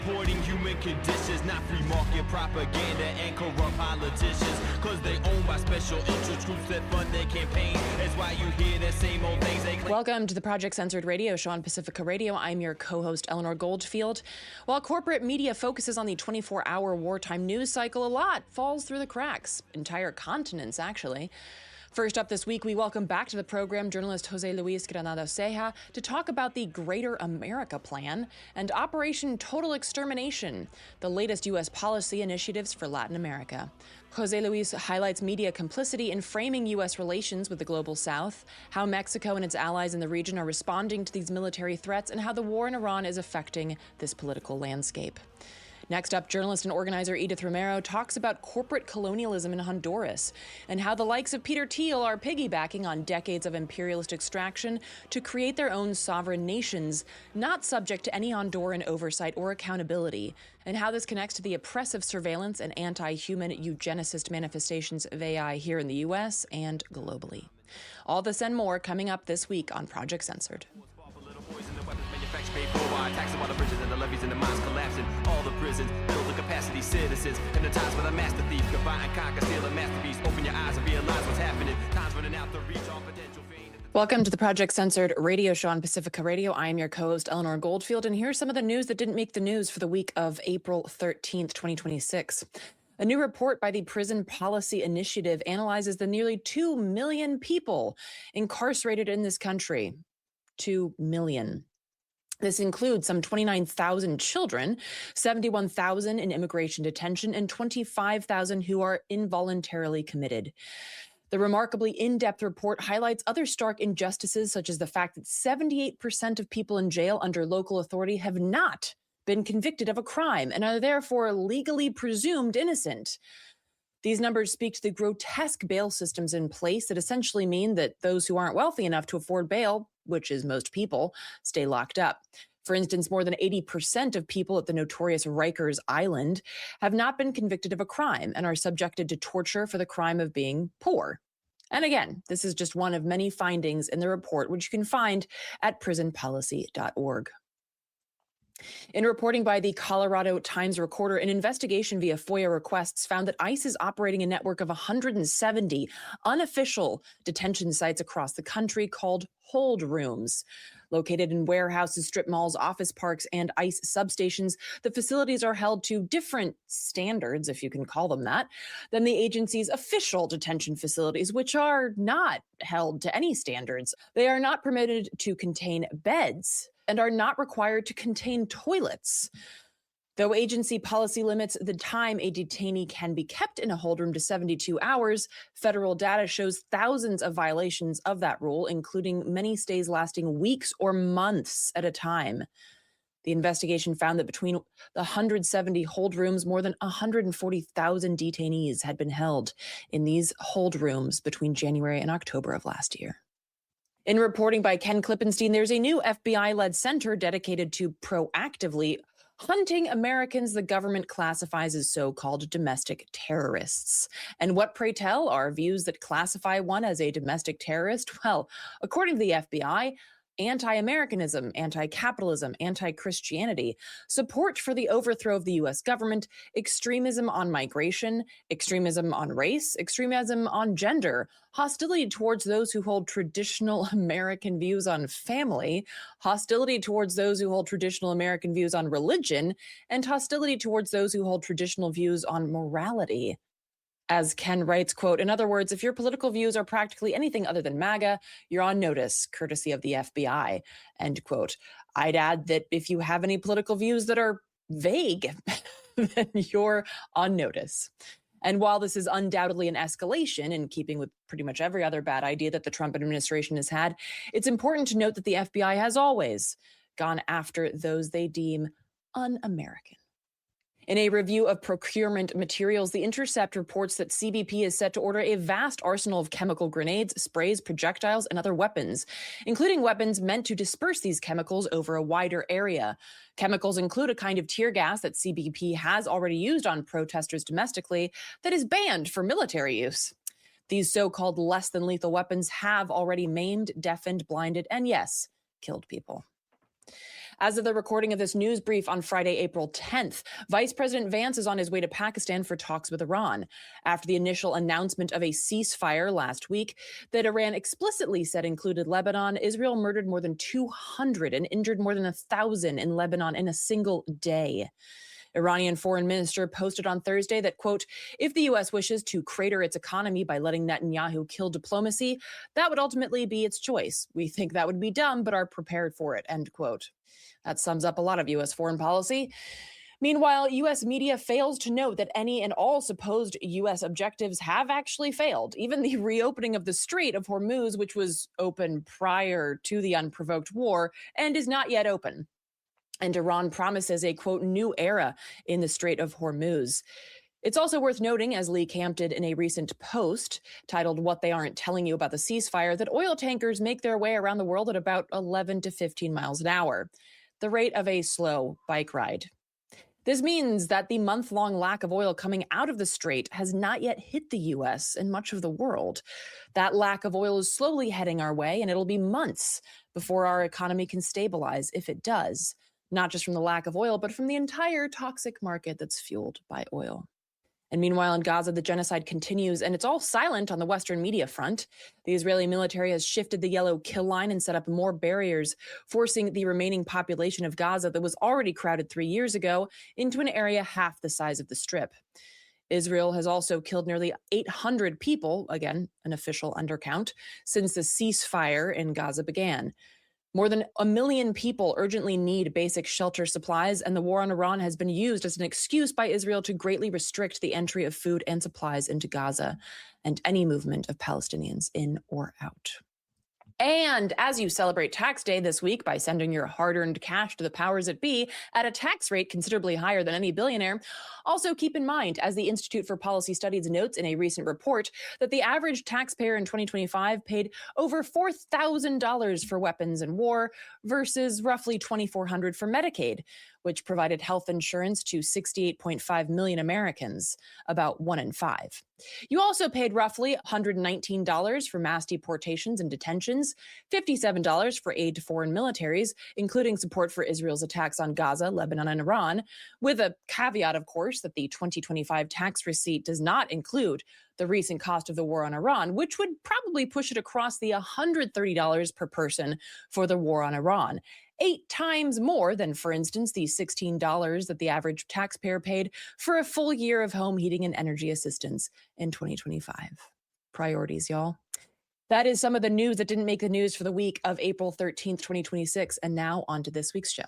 supporting human conditions, not free market propaganda and corrupt politicians, cause they owned by special interest groups that fund their campaign. That's why you hear the same old things they claim. Welcome to the Project Censored Radio Show on Pacifica Radio. I'm your co-host, Eleanor Goldfield. While corporate media focuses on the 24-hour wartime news cycle, a lot falls through the cracks. Entire continents, actually. First up this week, we welcome back to the program journalist José Luis Granados Ceja to talk about the Greater America Plan and Operation Total Extermination, the latest U.S. policy initiatives for Latin America. José Luis highlights media complicity in framing U.S. relations with the Global South, how Mexico and its allies in the region are responding to these military threats, and how the war in Iran is affecting this political landscape. Next up, journalist and organizer Edith Romero talks about corporate colonialism in Honduras and how the likes of Peter Thiel are piggybacking on decades of imperialist extraction to create their own sovereign nations, not subject to any Honduran oversight or accountability, and how this connects to the oppressive surveillance and anti-human eugenicist manifestations of AI here in the U.S. and globally. All this and more coming up this week on Project Censored. Taxing all the bridges and the levees and the mines collapsing. All the prisons build the capacity citizens. Hypnotized by the master thief. Combine and conquer, steal a masterpiece. Open your eyes and realize what's happening. Time's running out to reach all potential fame. Welcome to the Project Censored Radio Show on Pacifica Radio. I am your co-host, Eleanor Goldfield, and here's some of the news that didn't make the news for the week of April 13th, 2026. A new report by the Prison Policy Initiative analyzes the nearly 2 million people incarcerated in this country. 2 million. This includes some 29,000 children, 71,000 in immigration detention, and 25,000 who are involuntarily committed. The remarkably in-depth report highlights other stark injustices, such as the fact that 78% of people in jail under local authority have not been convicted of a crime and are therefore legally presumed innocent. These numbers speak to the grotesque bail systems in place that essentially mean that those who aren't wealthy enough to afford bail, which is most people, stay locked up. For instance, more than 80% of people at the notorious Rikers Island have not been convicted of a crime and are subjected to torture for the crime of being poor. And again, this is just one of many findings in the report, which you can find at prisonpolicy.org. In reporting by the Colorado Times Recorder, an investigation via FOIA requests found that ICE is operating a network of 170 unofficial detention sites across the country called hold rooms. Located in warehouses, strip malls, office parks, and ICE substations, the facilities are held to different standards, if you can call them that, than the agency's official detention facilities, which are not held to any standards. They are not permitted to contain beds and are not required to contain toilets. Though agency policy limits the time a detainee can be kept in a hold room to 72 hours, federal data shows thousands of violations of that rule, including many stays lasting weeks or months at a time. The investigation found that between the 170 hold rooms, more than 140,000 detainees had been held in these hold rooms between January and October of last year. In reporting by Ken Klippenstein, there's a new FBI-led center dedicated to proactively hunting Americans the government classifies as so-called domestic terrorists. And what, pray tell, are views that classify one as a domestic terrorist? Well, according to the FBI, anti-Americanism, anti-capitalism, anti-Christianity, support for the overthrow of the U.S. government, extremism on migration, extremism on race, extremism on gender, hostility towards those who hold traditional American views on family, hostility towards those who hold traditional American views on religion, and hostility towards those who hold traditional views on morality. As Ken writes, quote, in other words, if your political views are practically anything other than MAGA, you're on notice, courtesy of the FBI, end quote. I'd add that if you have any political views that are vague, then you're on notice. And while this is undoubtedly an escalation in keeping with pretty much every other bad idea that the Trump administration has had, it's important to note that the FBI has always gone after those they deem un-American. In a review of procurement materials, The Intercept reports that CBP is set to order a vast arsenal of chemical grenades, sprays, projectiles, and other weapons, including weapons meant to disperse these chemicals over a wider area. Chemicals include a kind of tear gas that CBP has already used on protesters domestically that is banned for military use. These so-called less than lethal weapons have already maimed, deafened, blinded, and yes, killed people. As of the recording of this news brief on Friday, April 10th, Vice President Vance is on his way to Pakistan for talks with Iran. After the initial announcement of a ceasefire last week that Iran explicitly said included Lebanon, Israel murdered more than 200 and injured more than 1,000 in Lebanon in a single day. Iranian foreign minister posted on Thursday that, quote, if the U.S. wishes to crater its economy by letting Netanyahu kill diplomacy, that would ultimately be its choice. We think that would be dumb, but are prepared for it, end quote. That sums up a lot of U.S. foreign policy. Meanwhile, U.S. media fails to note that any and all supposed U.S. objectives have actually failed. Even the reopening of the Strait of Hormuz, which was open prior to the unprovoked war and is not yet open. And Iran promises a, quote, new era in the Strait of Hormuz. It's also worth noting, as Lee Camp did in a recent post titled What They Aren't Telling You About the Ceasefire, that oil tankers make their way around the world at about 11 to 15 miles an hour, the rate of a slow bike ride. This means that the month-long lack of oil coming out of the strait has not yet hit the U.S. and much of the world. That lack of oil is slowly heading our way, and it'll be months before our economy can stabilize, if it does. Not just from the lack of oil, but from the entire toxic market that's fueled by oil. And meanwhile, in Gaza, the genocide continues, and it's all silent on the Western media front. The Israeli military has shifted the yellow kill line and set up more barriers, forcing the remaining population of Gaza that was already crowded 3 years ago into an area half the size of the Strip. Israel has also killed nearly 800 people, again, an official undercount, since the ceasefire in Gaza began. More than 1 million people urgently need basic shelter supplies, and the war on Iran has been used as an excuse by Israel to greatly restrict the entry of food and supplies into Gaza and any movement of Palestinians in or out. And as you celebrate Tax Day this week by sending your hard-earned cash to the powers that be at a tax rate considerably higher than any billionaire, also keep in mind, as the Institute for Policy Studies notes in a recent report, that the average taxpayer in 2025 paid over $4,000 for weapons and war versus roughly $2,400 for Medicaid, which provided health insurance to 68.5 million Americans, about 1 in 5. You also paid roughly $119 for mass deportations and detentions, $57 for aid to foreign militaries, including support for Israel's attacks on Gaza, Lebanon, and Iran, with a caveat, of course, that the 2025 tax receipt does not include the recent cost of the war on Iran, which would probably push it across the $130 per person for the war on Iran. 8 times more than, for instance, the $16 that the average taxpayer paid for a full year of home heating and energy assistance in 2025. Priorities, y'all. That is some of the news that didn't make the news for the week of April 13th, 2026. And now on to this week's show.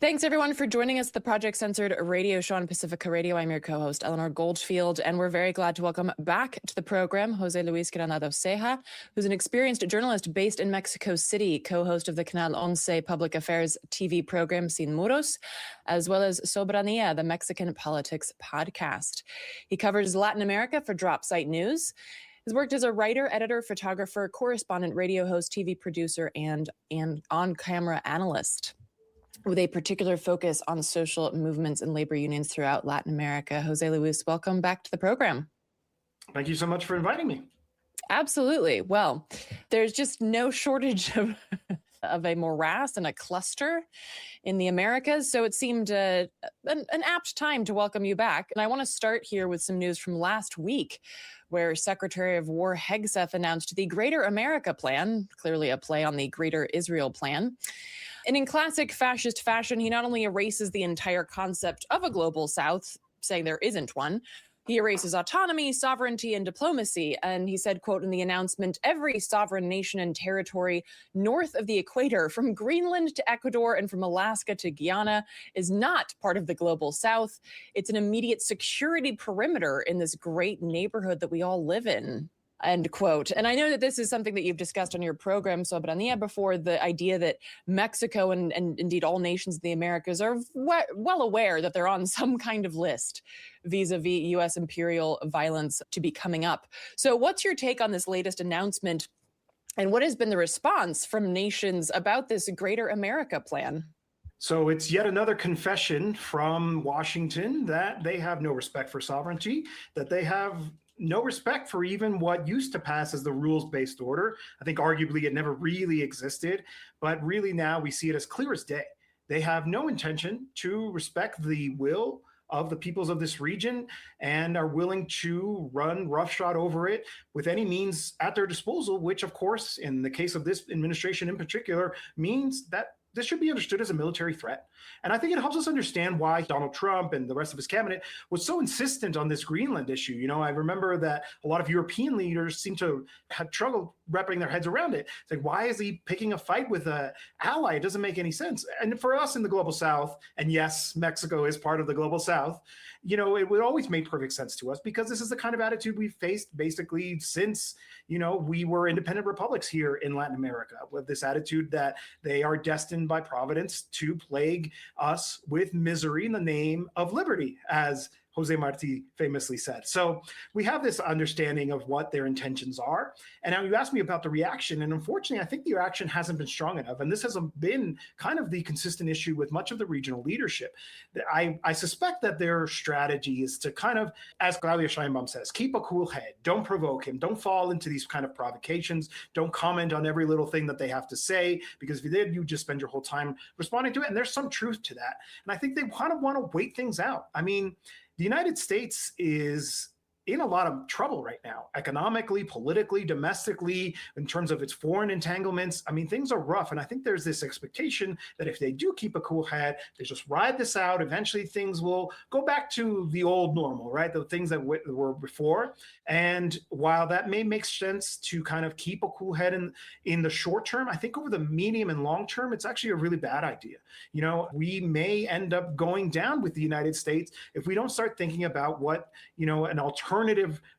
Thanks, everyone, for joining us at the Project Censored radio show on Pacifica Radio. I'm your co-host, Eleanor Goldfield, and we're very glad to welcome back to the program José Luis Granados Ceja, who's an experienced journalist based in Mexico City, co-host of the Canal 11 public affairs TV program Sin Muros, as well as Soberanía, the Mexican politics podcast. He covers Latin America for DropSite News. He's worked as a writer, editor, photographer, correspondent, radio host, TV producer, and on-camera analyst, with a particular focus on social movements and labor unions throughout Latin America. José Luis, welcome back to the program. Thank you so much for inviting me. Absolutely. Well, there's just no shortage of a morass and a cluster in the Americas, so it seemed an apt time to welcome you back. And I want to start here with some news from last week, where Secretary of War Hegseth announced the Greater America Plan, clearly a play on the Greater Israel Plan. And in classic fascist fashion, he not only erases the entire concept of a global South, saying there isn't one, he erases autonomy, sovereignty, and diplomacy. And he said, quote, in the announcement, every sovereign nation and territory north of the equator, from Greenland to Ecuador and from Alaska to Guyana, is not part of the global South. It's an immediate security perimeter in this great neighborhood that we all live in. End quote. And I know that this is something that you've discussed on your program, Soberanía, before, the idea that Mexico and indeed all nations of the Americas are well aware that they're on some kind of list vis-a-vis U.S. imperial violence to be coming up. So what's your take on this latest announcement, and what has been the response from nations about this Greater America Plan? So it's yet another confession from Washington that they have no respect for sovereignty, that they have no respect for even what used to pass as the rules-based order. I think arguably it never really existed, but really now we see it as clear as day they have no intention to respect the will of the peoples of this region and are willing to run roughshod over it with any means at their disposal, which, of course, in the case of this administration in particular, means that this should be understood as a military threat. And I think it helps us understand why Donald Trump and the rest of his cabinet was so insistent on this Greenland issue. You know, I remember that a lot of European leaders seem to have trouble wrapping their heads around it. It's like, why is he picking a fight with an ally? It doesn't make any sense. And for us in the global South, and yes, Mexico is part of the global South, you know, it would always make perfect sense to us because this is the kind of attitude we've faced basically since, you know, we were independent republics here in Latin America, with this attitude that they are destined by Providence to plague us with misery in the name of liberty, as Jose Marti famously said. So we have this understanding of what their intentions are. And now you asked me about the reaction, and unfortunately, I think the reaction hasn't been strong enough. And this has been kind of the consistent issue with much of the regional leadership. I suspect that their strategy is to kind of, as Claudia Sheinbaum says, keep a cool head, don't provoke him, don't fall into these kind of provocations, don't comment on every little thing that they have to say, because if you did, you just spend your whole time responding to it. And there's some truth to that. And I think they kind of want to wait things out. I mean, the United States is in a lot of trouble right now, economically, politically, domestically, in terms of its foreign entanglements. I mean, things are rough. And I think there's this expectation that if they do keep a cool head, they just ride this out, eventually things will go back to the old normal, right? The things that were before. And while that may make sense to kind of keep a cool head in the short term, I think over the medium and long term, it's actually a really bad idea. You know, we may end up going down with the United States if we don't start thinking about what, you know, an alternative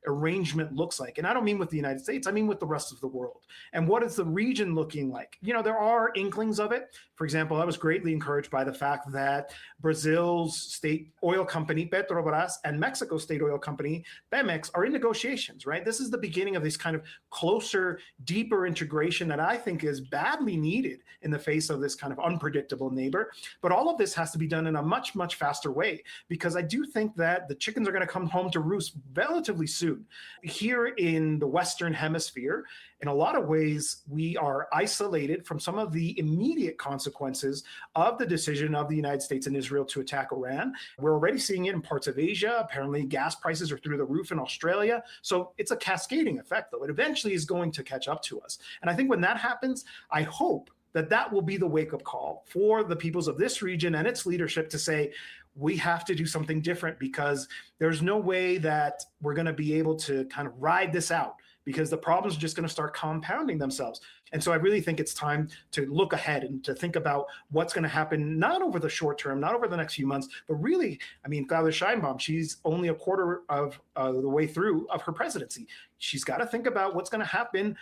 arrangement looks like. And I don't mean with the United States, I mean with the rest of the world. And what is the region looking like? You know, there are inklings of it. For example, I was greatly encouraged by the fact that Brazil's state oil company, Petrobras, and Mexico's state oil company, Pemex, are in negotiations, right? This is the beginning of this kind of closer, deeper integration that I think is badly needed in the face of this kind of unpredictable neighbor. But all of this has to be done in a much, much faster way, because I do think that the chickens are going to come home to roost relatively soon. Here in the Western Hemisphere, in a lot of ways, we are isolated from some of the immediate consequences of the decision of the United States and Israel to attack Iran. We're already seeing it in parts of Asia. Apparently, gas prices are through the roof in Australia. So it's a cascading effect, though. It eventually is going to catch up to us. And I think when that happens, I hope that that will be the wake-up call for the peoples of this region and its leadership to say, we have to do something different, because there's no way that we're going to be able to kind of ride this out, because the problems are just going to start compounding themselves. And so I really think it's time to look ahead and to think about what's going to happen, not over the short term, not over the next few months, but really, I mean, Claudia Sheinbaum, she's only a quarter of the way through of her presidency. She's got to think about what's going to happen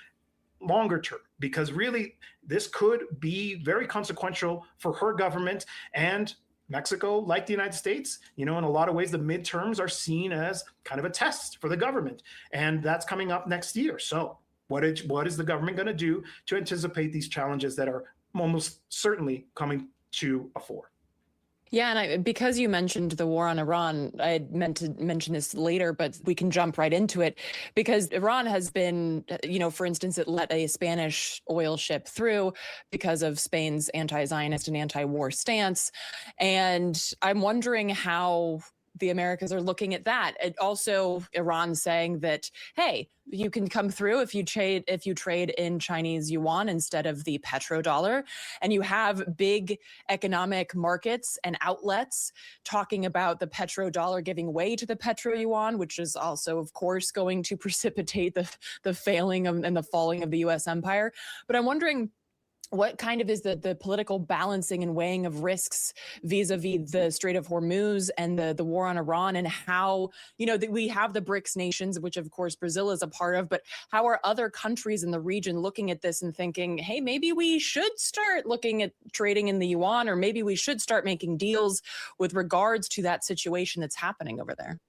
longer term, because really this could be very consequential for her government. And Mexico, like the United States, you know, in a lot of ways, the midterms are seen as kind of a test for the government. And that's coming up next year. So what is the government going to do to anticipate these challenges that are almost certainly coming to a fore? Yeah, and because you mentioned the war on Iran, I had meant to mention this later, but we can jump right into it, because Iran has been, you know, for instance, it let a Spanish oil ship through because of Spain's anti-Zionist and anti-war stance. And I'm wondering how the Americans are looking at that. And also, Iran saying that, hey, you can come through if you trade in Chinese yuan instead of the petrodollar. And you have big economic markets and outlets talking about the petrodollar giving way to the petro yuan, which is also, of course, going to precipitate the failing and the falling of the U.S. empire. But I'm wondering, what kind of is the political balancing and weighing of risks vis-a-vis the Strait of Hormuz and the war on Iran, and how, you know, that we have the BRICS nations, which of course Brazil is a part of, but how are other countries in the region looking at this and thinking, hey, maybe we should start looking at trading in the yuan, or maybe we should start making deals with regards to that situation that's happening over there?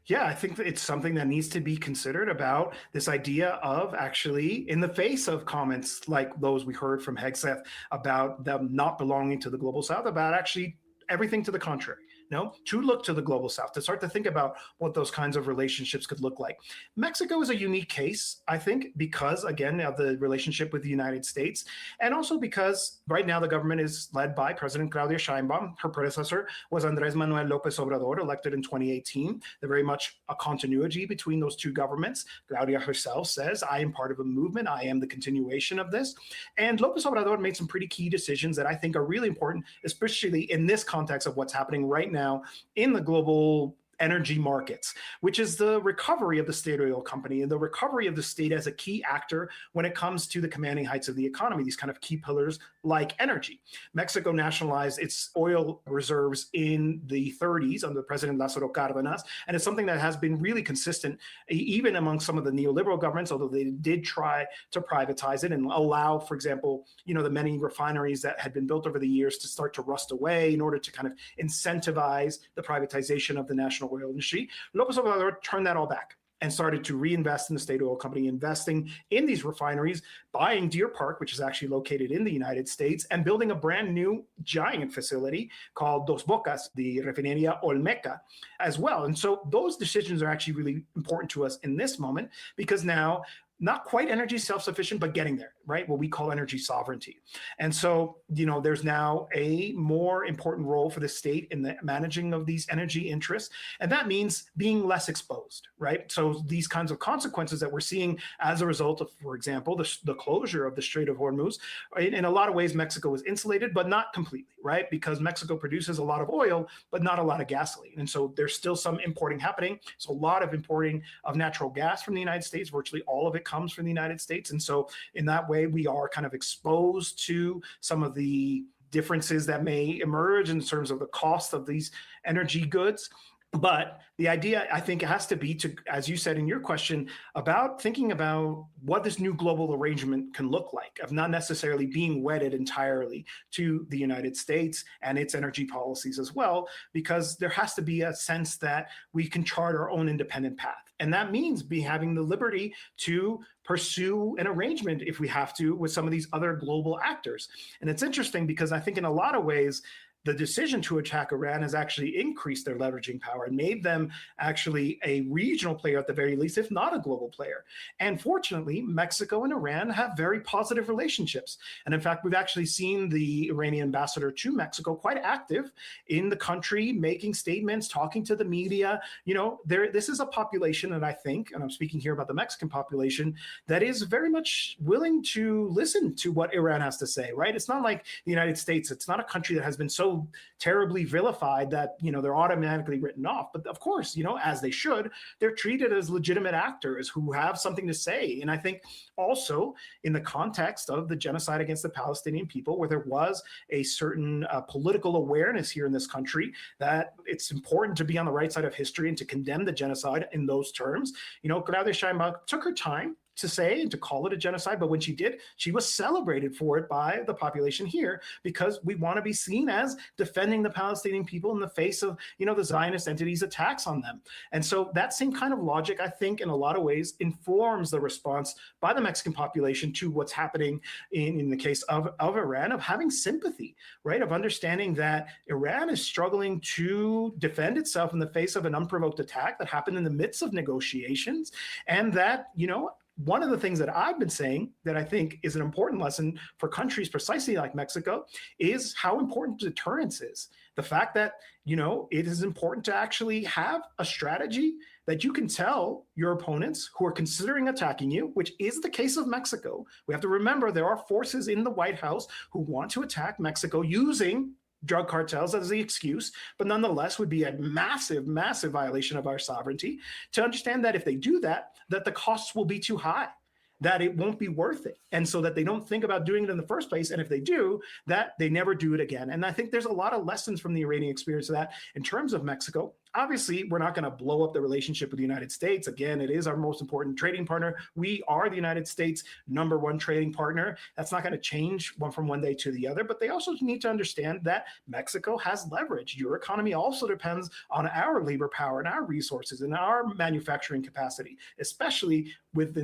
Yeah, I think that it's something that needs to be considered about this idea of actually, in the face of comments like those we heard from Hegseth about them not belonging to the global South, about actually everything to the contrary. to look to the global south, to start to think about what those kinds of relationships could look like. Mexico is a unique case, I think, because, again, of the relationship with the United States, and also because right now the government is led by President Claudia Sheinbaum. Her predecessor was Andrés Manuel López Obrador, elected in 2018. There's very much a continuity between those two governments. Claudia herself says, I am part of a movement. I am the continuation of this. And López Obrador made some pretty key decisions that I think are really important, especially in this context of what's happening right now in the global energy markets, which is the recovery of the state oil company and the recovery of the state as a key actor when it comes to the commanding heights of the economy, these kind of key pillars like energy. Mexico nationalized its oil reserves in the 30s under President Lázaro Cárdenas, and it's something that has been really consistent even among some of the neoliberal governments, although they did try to privatize it and allow, for example, the many refineries that had been built over the years to start to rust away in order to kind of incentivize the privatization of the national oil industry. López Obrador turned that all back and started to reinvest in the state oil company, investing in these refineries, buying Deer Park, which is actually located in the United States, and building a brand new giant facility called Dos Bocas, the Refinería Olmeca, as well. And so those decisions are actually really important to us in this moment, because now, not quite energy self-sufficient, but getting there, right? What we call energy sovereignty. And so, there's now a more important role for the state in the managing of these energy interests. And that means being less exposed, right? So these kinds of consequences that we're seeing as a result of, for example, the closure of the Strait of Hormuz, in a lot of ways, Mexico is insulated, but not completely, right? Because Mexico produces a lot of oil, but not a lot of gasoline. And so there's still some importing happening. So a lot of importing of natural gas from the United States, virtually all of it comes from the United States. And so in that way, we are kind of exposed to some of the differences that may emerge in terms of the cost of these energy goods. But the idea, I think, has to be to, as you said in your question, about thinking about what this new global arrangement can look like, of not necessarily being wedded entirely to the United States and its energy policies as well, because there has to be a sense that we can chart our own independent path. And that means having the liberty to pursue an arrangement, if we have to, with some of these other global actors. And it's interesting because I think in a lot of ways, the decision to attack Iran has actually increased their leveraging power and made them actually a regional player at the very least, if not a global player. And fortunately, Mexico and Iran have very positive relationships. And in fact, we've actually seen the Iranian ambassador to Mexico quite active in the country, making statements, talking to the media. This is a population that I think, and I'm speaking here about the Mexican population, that is very much willing to listen to what Iran has to say, right? It's not like the United States. It's not a country that has been so terribly vilified that they're automatically written off. But of course, as they should, they're treated as legitimate actors who have something to say. And I think also in the context of the genocide against the Palestinian people, where there was a certain political awareness here in this country that it's important to be on the right side of history and to condemn the genocide in those terms. Claudia Sheinbaum took her time to say and to call it a genocide, but when she did, she was celebrated for it by the population here, because we want to be seen as defending the Palestinian people in the face of, the Zionist entities' attacks on them. And so that same kind of logic, I think, in a lot of ways, informs the response by the Mexican population to what's happening in the case of Iran, of having sympathy, right? Of understanding that Iran is struggling to defend itself in the face of an unprovoked attack that happened in the midst of negotiations, and that, one of the things that I've been saying that I think is an important lesson for countries precisely like Mexico is how important deterrence is. The fact that, it is important to actually have a strategy that you can tell your opponents who are considering attacking you, which is the case of Mexico. We have to remember there are forces in the White House who want to attack Mexico using drug cartels as the excuse, but nonetheless would be a massive, massive violation of our sovereignty, to understand that if they do that, that the costs will be too high, that it won't be worth it. And so that they don't think about doing it in the first place. And if they do, that they never do it again. And I think there's a lot of lessons from the Iranian experience of that in terms of Mexico. Obviously, we're not going to blow up the relationship with the United States. Again, it is our most important trading partner. We are the United States' #1 trading partner. That's not going to change from one day to the other. But they also need to understand that Mexico has leverage. Your economy also depends on our labor power and our resources and our manufacturing capacity, especially with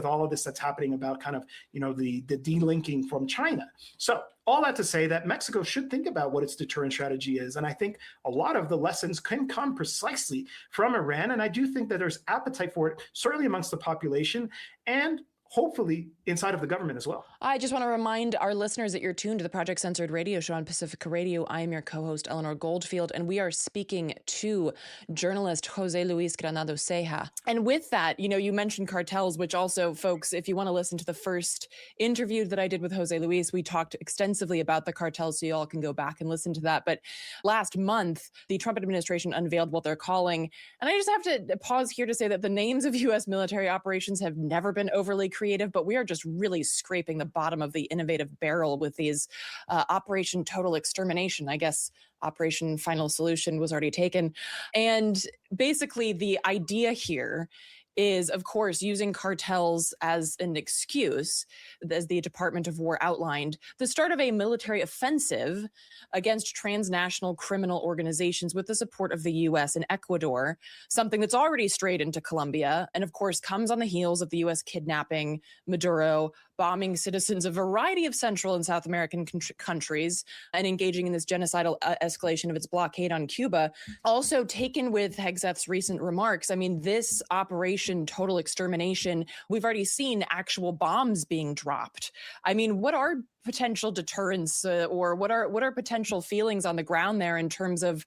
all of this that's happening about kind of, the delinking from China. So all that to say that Mexico should think about what its deterrent strategy is. And I think a lot of the lessons can come precisely from Iran. And I do think that there's appetite for it, certainly amongst the population and hopefully inside of the government as well. I just want to remind our listeners that you're tuned to the Project Censored radio show on Pacifica Radio. I am your co-host, Eleanor Goldfield, and we are speaking to journalist José Luis Granados Ceja. And with that, you mentioned cartels, which also, folks, if you want to listen to the first interview that I did with José Luis, we talked extensively about the cartels, so you all can go back and listen to that. But last month, the Trump administration unveiled what they're calling, and I just have to pause here to say that the names of U.S. military operations have never been overly creative, but we are just really scraping the bottom of the innovative barrel with these Operation Total Extermination. I guess Operation Final Solution was already taken. And basically the idea here is, of course, using cartels as an excuse, as the Department of War outlined, the start of a military offensive against transnational criminal organizations with the support of the U.S. and Ecuador, something that's already strayed into Colombia, and of course comes on the heels of the U.S. kidnapping Maduro, bombing citizens of a variety of Central and South American countries, and engaging in this genocidal escalation of its blockade on Cuba. Also taken with Hegseth's recent remarks, I mean, this Operation Total Extermination, we've already seen actual bombs being dropped. I mean, what are potential deterrents or what are potential feelings on the ground there in terms of,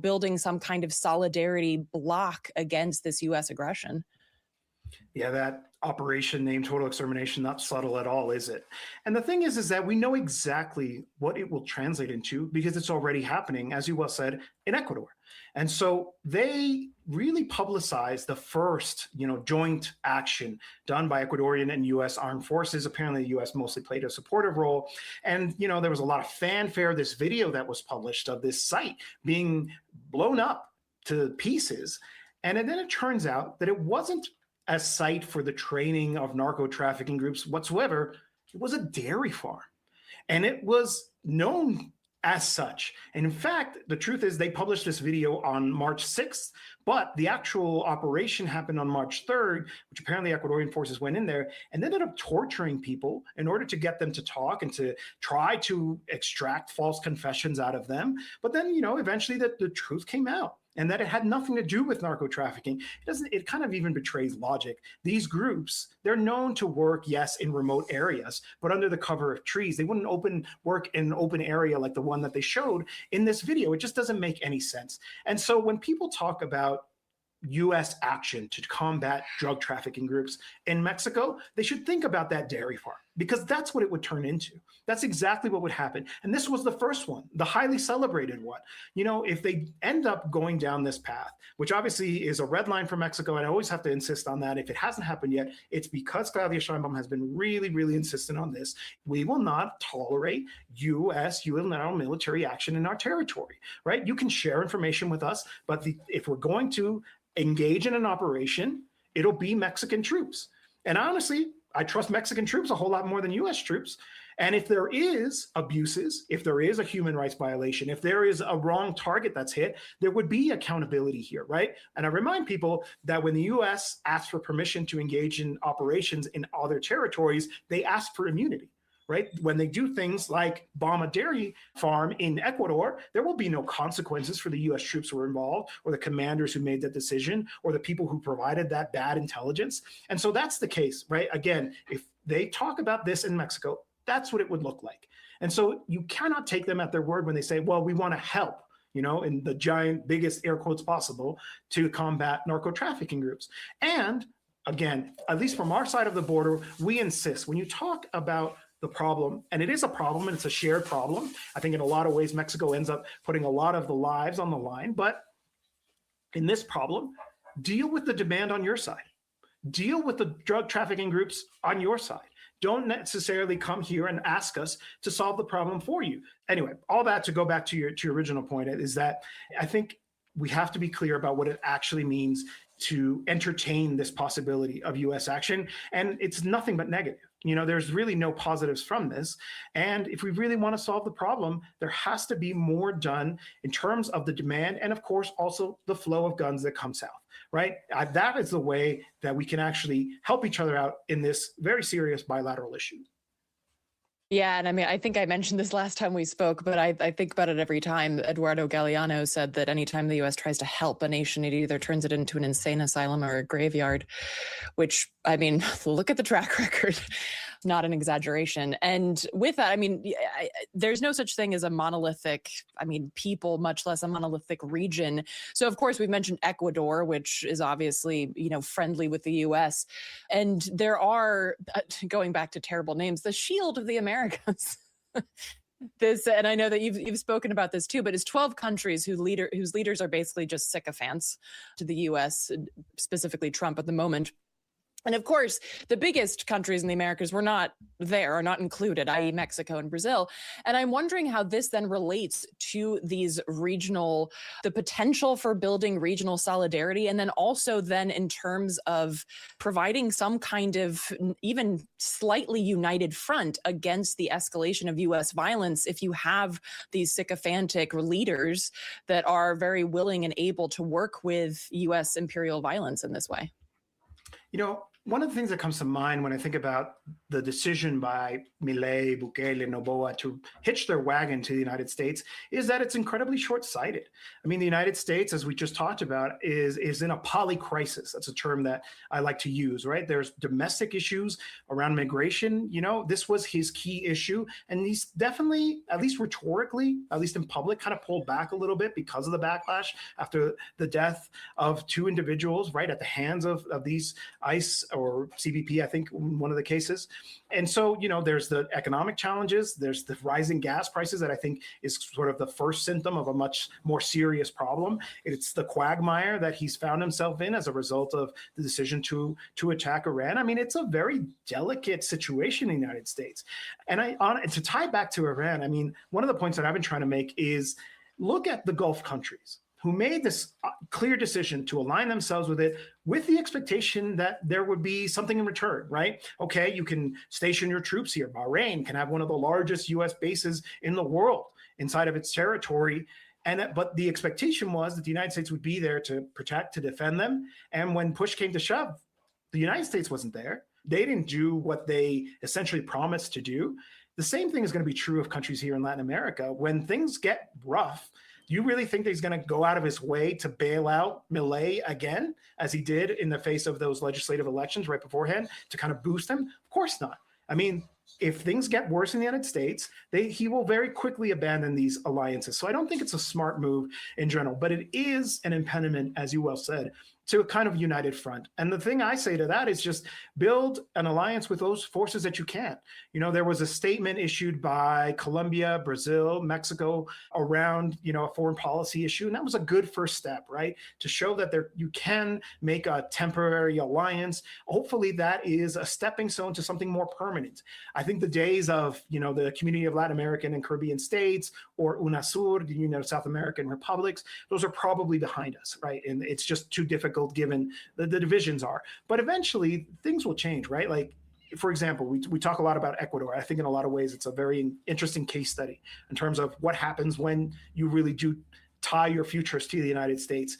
building some kind of solidarity block against this U.S. aggression? Yeah, that operation named Total Extermination, not subtle at all, is it? And the thing is that we know exactly what it will translate into because it's already happening, as you well said, in Ecuador. And so they really publicized the first, joint action done by Ecuadorian and U.S. armed forces. Apparently, the U.S. mostly played a supportive role. And, there was a lot of fanfare. This video that was published of this site being blown up to pieces. And then it turns out that it wasn't a site for the training of narco trafficking groups whatsoever. It was a dairy farm, and it was known as such. And in fact, the truth is they published this video on March 6th, but the actual operation happened on March 3rd, which apparently Ecuadorian forces went in there and ended up torturing people in order to get them to talk and to try to extract false confessions out of them. But then, eventually the truth came out, and that it had nothing to do with narco trafficking. It kind of even betrays logic. These groups, they're known to work, yes, in remote areas, but under the cover of trees. They wouldn't work in an open area like the one that they showed in this video. It just doesn't make any sense. And so when people talk about U.S. action to combat drug trafficking groups in Mexico, they should think about that dairy farm, because that's what it would turn into. That's exactly what would happen. And this was the first one, the highly celebrated one. If they end up going down this path, which obviously is a red line for Mexico, and I always have to insist on that. If it hasn't happened yet, it's because Claudia Sheinbaum has been really, really insistent on this. We will not tolerate U.S. unilateral military action in our territory, right? You can share information with us, but if we're going to engage in an operation, it'll be Mexican troops. And honestly, I trust Mexican troops a whole lot more than U.S. troops. And if there is abuses, if there is a human rights violation, if there is a wrong target that's hit, there would be accountability here, right? And I remind people that when the U.S. asks for permission to engage in operations in other territories, they ask for immunity. Right? When they do things like bomb a dairy farm in Ecuador, there will be no consequences for the U.S. troops who were involved, or the commanders who made that decision, or the people who provided that bad intelligence. And so that's the case, right? Again, if they talk about this in Mexico, that's what it would look like. And so you cannot take them at their word when they say, well, we want to help, in the giant, biggest air quotes possible, to combat narco trafficking groups. And again, at least from our side of the border, we insist when you talk about the problem, and it is a problem and it's a shared problem. I think in a lot of ways, Mexico ends up putting a lot of the lives on the line. But in this problem, deal with the demand on your side. Deal with the drug trafficking groups on your side. Don't necessarily come here and ask us to solve the problem for you. Anyway, all that to go back to your original point is that I think we have to be clear about what it actually means to entertain this possibility of U.S. action. And it's nothing but negative. There's really no positives from this. And if we really want to solve the problem, there has to be more done in terms of the demand and, of course, also the flow of guns that come south, right? That is the way that we can actually help each other out in this very serious bilateral issue. Yeah, and I mean, I think I mentioned this last time we spoke, but I think about it every time. Eduardo Galeano said that anytime the U.S. tries to help a nation, it either turns it into an insane asylum or a graveyard, which, I mean, look at the track record. Not an exaggeration. And with that, I mean, there's no such thing as a monolithic, I mean, people, much less a monolithic region. So, of course, we've mentioned Ecuador, which is obviously, friendly with the U.S. And there are, going back to terrible names, the Shield of the Americas. And I know that you've spoken about this too, but it's 12 countries whose leaders are basically just sycophants to the U.S., specifically Trump at the moment. And of course, the biggest countries in the Americas were not there, are not included, i.e. Mexico and Brazil. And I'm wondering how this then relates to these the potential for building regional solidarity. And then also then in terms of providing some kind of even slightly united front against the escalation of U.S. violence if you have these sycophantic leaders that are very willing and able to work with U.S. imperial violence in this way. One of the things that comes to mind when I think about the decision by Milei, Bukele, Noboa to hitch their wagon to the United States is that it's incredibly short-sighted. I mean, the United States, as we just talked about, is in a polycrisis. That's a term that I like to use, right? There's domestic issues around migration. This was his key issue. And he's definitely, at least rhetorically, at least in public, kind of pulled back a little bit because of the backlash after the death of two individuals, right, at the hands of these ICE or CBP, I think, in one of the cases. And so, there's the economic challenges, there's the rising gas prices that I think is sort of the first symptom of a much more serious problem. It's the quagmire that he's found himself in as a result of the decision to attack Iran. I mean, it's a very delicate situation in the United States. And to tie back to Iran, I mean, one of the points that I've been trying to make is look at the Gulf countries who made this clear decision to align themselves with it with the expectation that there would be something in return, right? Okay, you can station your troops here. Bahrain can have one of the largest U.S. bases in the world inside of its territory. But the expectation was that the United States would be there to protect, to defend them. And when push came to shove, the United States wasn't there. They didn't do what they essentially promised to do. The same thing is going to be true of countries here in Latin America. When things get rough, you really think that he's going to go out of his way to bail out Milei again, as he did in the face of those legislative elections right beforehand, to kind of boost him? Of course not. I mean, if things get worse in the United States, he will very quickly abandon these alliances. So I don't think it's a smart move in general, but it is an impediment, as you well said, to a kind of united front. And the thing I say to that is just build an alliance with those forces that you can. There was a statement issued by Colombia, Brazil, Mexico around, a foreign policy issue. And that was a good first step, right? To show that you can make a temporary alliance. Hopefully that is a stepping stone to something more permanent. I think the days of, the Community of Latin American and Caribbean States or UNASUR, the South American republics, those are probably behind us, right? And it's just too difficult given the divisions are. But eventually things will change, right? Like, for example, we talk a lot about Ecuador. I think in a lot of ways it's a very interesting case study in terms of what happens when you really do tie your futures to the United States.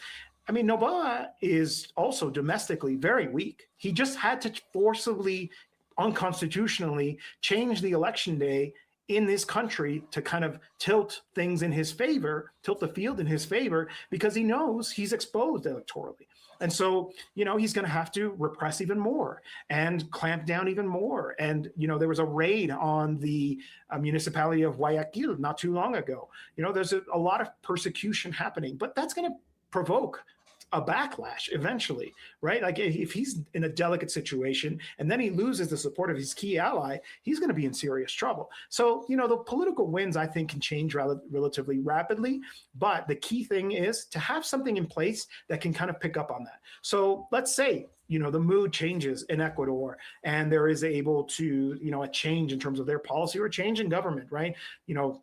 I mean, Noboa is also domestically very weak. He just had to forcibly, unconstitutionally change the election day in this country to kind of tilt things in his favor, tilt the field in his favor, because he knows he's exposed electorally. And so, he's going to have to repress even more and clamp down even more. And, there was a raid on the municipality of Guayaquil not too long ago. There's a lot of persecution happening, but that's going to provoke a backlash eventually, right? Like if he's in a delicate situation and then he loses the support of his key ally, he's going to be in serious trouble. So, the political winds, I think, can change relatively rapidly. But the key thing is to have something in place that can kind of pick up on that. So let's say, the mood changes in Ecuador and there is able to, a change in terms of their policy or a change in government, right?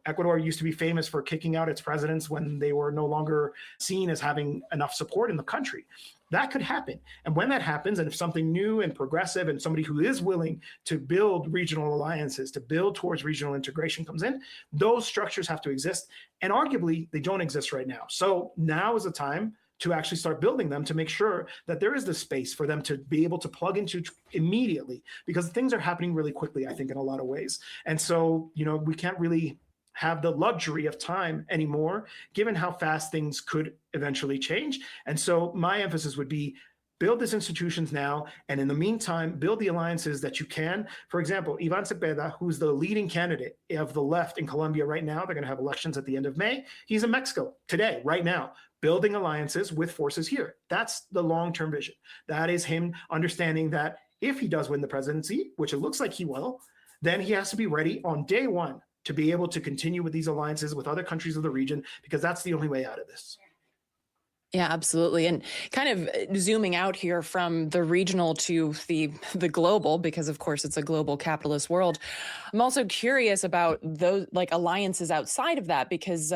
Ecuador used to be famous for kicking out its presidents when they were no longer seen as having enough support in the country. That could happen. And when that happens, and if something new and progressive and somebody who is willing to build regional alliances, to build towards regional integration comes in, those structures have to exist. And arguably, they don't exist right now. So now is the time to actually start building them to make sure that there is the space for them to be able to plug into immediately, because things are happening really quickly, I think, in a lot of ways. And so, we can't really have the luxury of time anymore, given how fast things could eventually change. And so my emphasis would be build these institutions now, and in the meantime, build the alliances that you can. For example, Ivan Cepeda, who's the leading candidate of the left in Colombia right now, they're going to have elections at the end of May. He's in Mexico today, right now, building alliances with forces here. That's the long-term vision. That is him understanding that if he does win the presidency, which it looks like he will, then he has to be ready on day one to be able to continue with these alliances with other countries of the region, because that's the only way out of this. Yeah, absolutely. And kind of zooming out here from the regional to the global, because of course it's a global capitalist world. I'm also curious about those alliances outside of that, because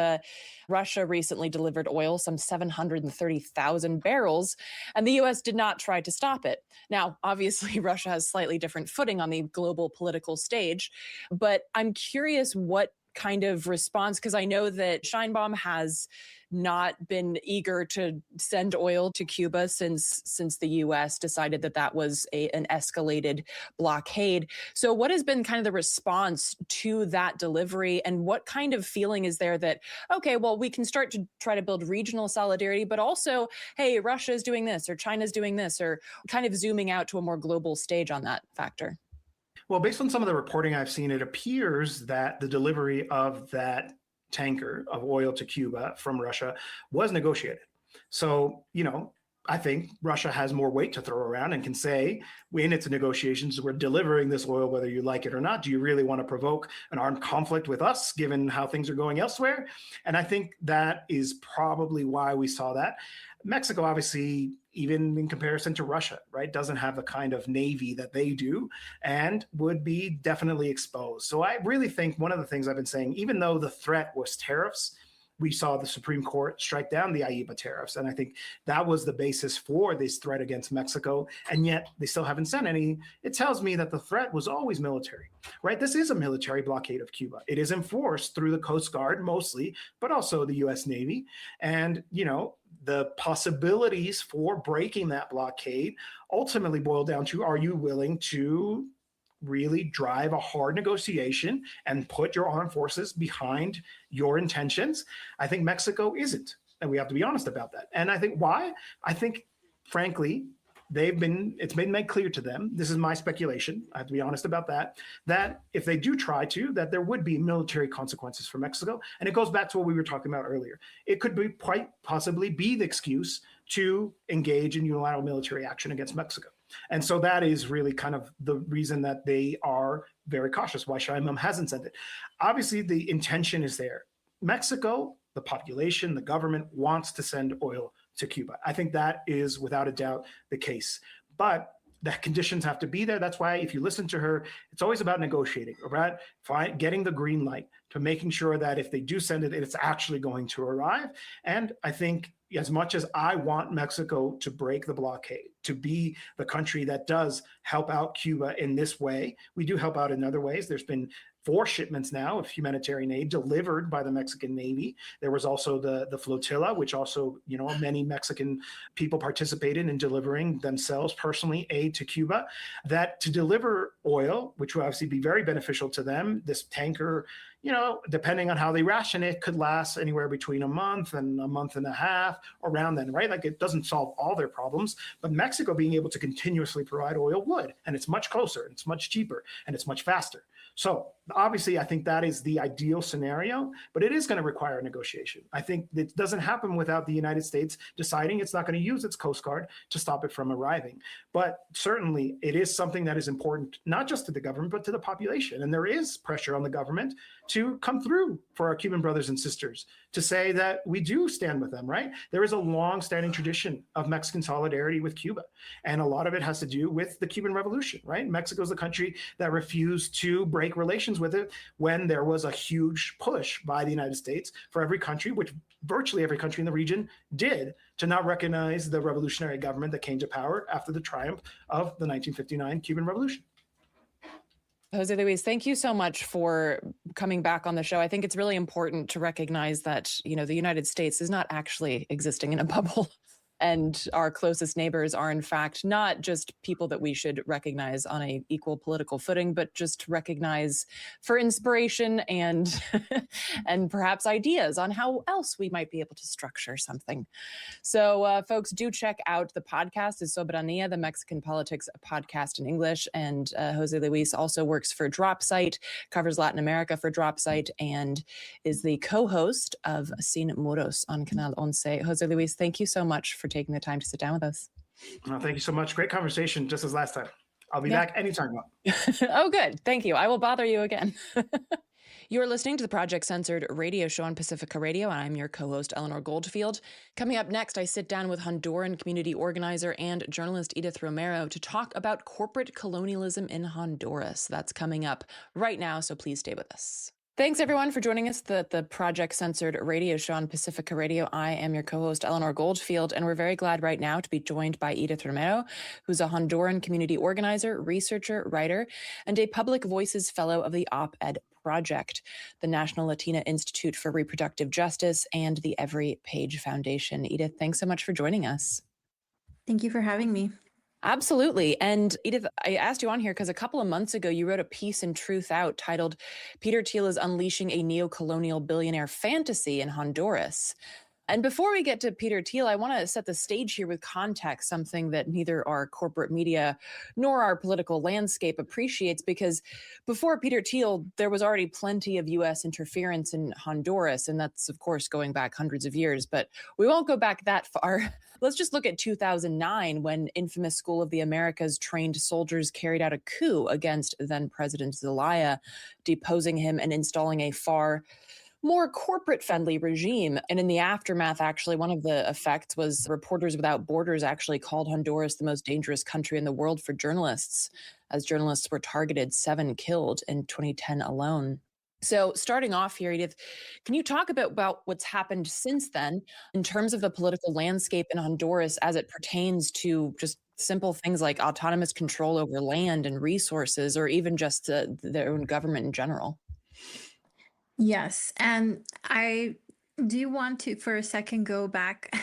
Russia recently delivered oil, some 730,000 barrels, and the U.S. did not try to stop it. Now, obviously, Russia has slightly different footing on the global political stage, but I'm curious what kind of response, because I know that Sheinbaum has not been eager to send oil to Cuba since the U.S. decided that was an escalated blockade. So what has been kind of the response to that delivery, and what kind of feeling is there that, okay, well, we can start to try to build regional solidarity, but also, hey, Russia is doing this or China's doing this, or kind of zooming out to a more global stage on that factor? Well, based on some of the reporting I've seen, it appears that the delivery of that tanker of oil to Cuba from Russia was negotiated. So, I think Russia has more weight to throw around and can say, in its negotiations, we're delivering this oil whether you like it or not. Do you really want to provoke an armed conflict with us, given how things are going elsewhere? And I think that is probably why we saw that. Mexico, obviously, even in comparison to Russia, right, doesn't have the kind of navy that they do and would be definitely exposed. So I really think one of the things I've been saying, even though the threat was tariffs, we saw the Supreme Court strike down the IEEPA tariffs. And I think that was the basis for this threat against Mexico. And yet they still haven't sent any. It tells me that the threat was always military, right? This is a military blockade of Cuba. It is enforced through the Coast Guard mostly, but also the US Navy. And, the possibilities for breaking that blockade ultimately boil down to, are you willing to really drive a hard negotiation and put your armed forces behind your intentions? I think Mexico isn't, and we have to be honest about that. And I think why? I think, frankly, it's been made clear to them, this is my speculation, I have to be honest about that if they do try to, that there would be military consequences for Mexico. And it goes back to what we were talking about earlier. It could be quite possibly be the excuse to engage in unilateral military action against Mexico. And so that is really kind of the reason that they are very cautious, why Sheinbaum hasn't sent it. Obviously, the intention is there. Mexico, the population, the government wants to send oil to Cuba. I think that is without a doubt the case. But the conditions have to be there. That's why if you listen to her, it's always about negotiating, about getting the green light, to making sure that if they do send it, it's actually going to arrive. And I think as much as I want Mexico to break the blockade, to be the country that does help out Cuba in this way, we do help out in other ways. There's been 4 shipments now of humanitarian aid delivered by the Mexican Navy. There was also the flotilla, which also, many Mexican people participated in delivering themselves personally aid to Cuba. That to deliver oil, which would obviously be very beneficial to them, this tanker, depending on how they ration it, could last anywhere between a month and a month and a half, around then, right? Like, it doesn't solve all their problems, but Mexico being able to continuously provide oil would, and it's much closer, it's much cheaper, and it's much faster. So obviously, I think that is the ideal scenario, but it is going to require a negotiation. I think it doesn't happen without the United States deciding it's not going to use its Coast Guard to stop it from arriving. But certainly, it is something that is important, not just to the government, but to the population. And there is pressure on the government to come through for our Cuban brothers and sisters, to say that we do stand with them, right? There is a long-standing tradition of Mexican solidarity with Cuba. And a lot of it has to do with the Cuban Revolution, right? Mexico is the country that refused to break relations with it when there was a huge push by the United States for every country, which virtually every country in the region did, to not recognize the revolutionary government that came to power after the triumph of the 1959 Cuban Revolution. Jose Luis, thank you so much for coming back on the show. I think it's really important to recognize that, the United States is not actually existing in a bubble. and our closest neighbors are in fact not just people that we should recognize on a equal political footing, but just recognize for inspiration and and perhaps ideas on how else we might be able to structure something. So folks, do check out the podcast is Soberania, the Mexican politics podcast in English. And Jose Luis also works for Dropsite, covers Latin America for Dropsite, and is the co-host of Sin Muros on Canal 11. Jose Luis, thank you so much for taking the time to sit down with us. Thank you so much. Great conversation, just as last time. I'll be back anytime. Oh, good. Thank you. I will bother you again. You're listening to the Project Censored radio show on Pacifica Radio, and I'm your co-host, Eleanor Goldfield. Coming up next, I sit down with Honduran community organizer and journalist Edith Romero to talk about corporate colonialism in Honduras. That's coming up right now, so please stay with us. Thanks, everyone, for joining us at the Project Censored radio show on Pacifica Radio. I am your co-host, Eleanor Goldfield, and we're very glad right now to be joined by Edith Romero, who's a Honduran community organizer, researcher, writer, and a Public Voices Fellow of the Op-Ed Project, the National Latina Institute for Reproductive Justice, and the Every Page Foundation. Edith, thanks so much for joining us. Thank you for having me. Absolutely. And Edith, I asked you on here because a couple of months ago, you wrote a piece in Truth Out titled Peter Thiel is Unleashing a Neo-Colonial Billionaire Fantasy in Honduras. And before we get to Peter Thiel, I want to set the stage here with context, something that neither our corporate media nor our political landscape appreciates, because before Peter Thiel, there was already plenty of U.S. interference in Honduras. And that's, of course, going back hundreds of years. But we won't go back that far. Let's just look at 2009, when infamous School of the Americas trained soldiers carried out a coup against then President Zelaya, deposing him and installing a far more corporate-friendly regime. And in the aftermath, actually, one of the effects was Reporters Without Borders actually called Honduras the most dangerous country in the world for journalists, as journalists were targeted, 7 killed in 2010 alone. So starting off here, Edith, can you talk about what's happened since then in terms of the political landscape in Honduras as it pertains to just simple things like autonomous control over land and resources, or even just their own government in general? Yes, and I do want to, for a second, go back